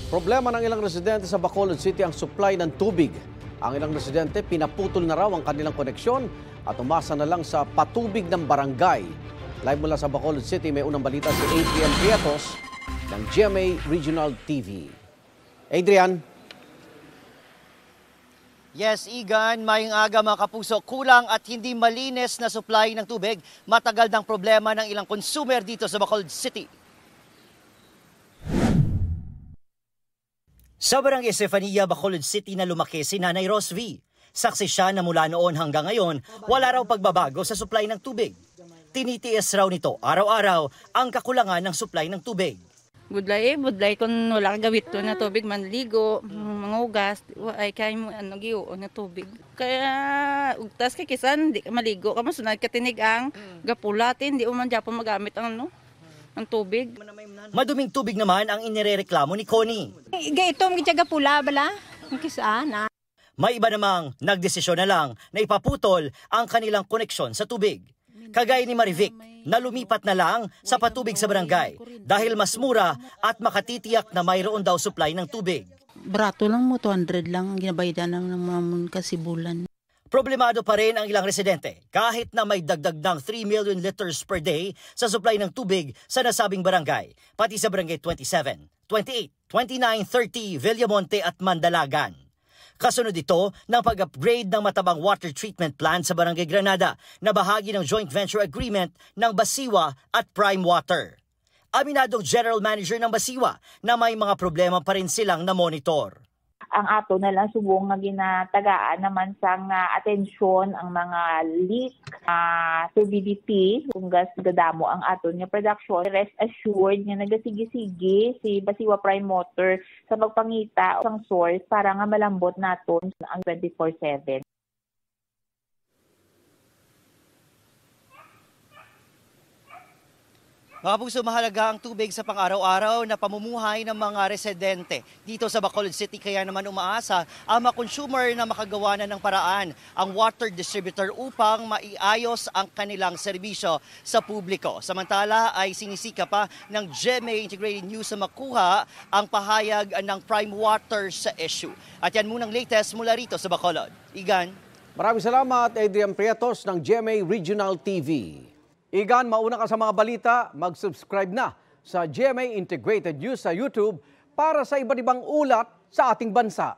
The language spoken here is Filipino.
Problema ng ilang residente sa Bacolod City ang supply ng tubig. Ang ilang residente pinaputol na raw ang kanilang koneksyon at umasa na lang sa patubig ng barangay. Live mula sa Bacolod City, may unang balita si Adrian Prietos ng GMA Regional TV. Adrian. Yes, Igan, mayong aga mga kapuso. Kulang at hindi malinis na supply ng tubig. Matagal ng problema ng ilang consumer dito sa Bacolod City. Sa Barangay Estefania, Bacolod City na lumaki si Nanay Rosvi. Saksi siya na mula noon hanggang ngayon, wala raw pagbabago sa supply ng tubig. Tinitiis raw nito araw-araw ang kakulangan ng supply ng tubig. Budlay kung wala gawit to na tubig, manligo, mangugas, ay kaya mo giyo na tubig. Kaya ugtas kay kisan di ka maligo, kamo sunod ka tinig ang gapulatin, di man japo magamit ang tubig. Maduming tubig naman ang inirereklamo ni Connie. Gaitom gityaga pula bala, kisana. May iba namang nagdesisyon na lang na ipaputol ang kanilang koneksyon sa tubig. Kagaya ni Marivic na lumipat na lang sa patubig sa barangay dahil mas mura at makatitiyak na mayroon daw supply ng tubig. Barato lang mo, 200 lang ang ginabayadan ng mga kasibulan. Problemado pa rin ang ilang residente kahit na may dagdag ng 3 million liters per day sa supply ng tubig sa nasabing barangay, pati sa barangay 27, 28, 29, 30, Villamonte at Mandalagan. Kasunod ito ng pag-upgrade ng matabang water treatment plant sa Barangay Granada na bahagi ng joint venture agreement ng Basiwa at Prime Water. Aminadong General Manager ng Basiwa na may mga problema pa rin silang na-monitor. Ang ato na lang subong nga ginatagaan naman sang atensyon ang mga leak, turbidity, kung gas gadamo ang ato niya production. Rest assured nga nagasigi-sigi si Basiwa Prime Water sa magpangita ang source para nga malambot naton ang 24/7. Mga puso, mahalaga ang tubig sa pang-araw-araw na pamumuhay ng mga residente dito sa Bacolod City. Kaya naman umaasa ang mga consumer na makagawa na ng paraan ang water distributor upang maiayos ang kanilang serbisyo sa publiko. Samantala ay sinisika pa ng GMA Integrated News na makuha ang pahayag ng Prime Water sa issue. At yan munang latest mula rito sa Bacolod. Igan. Maraming salamat, Adrian Prietos ng GMA Regional TV. Igan, mauna ka sa mga balita, mag-subscribe na sa GMA Integrated News sa YouTube para sa iba't ibang ulat sa ating bansa.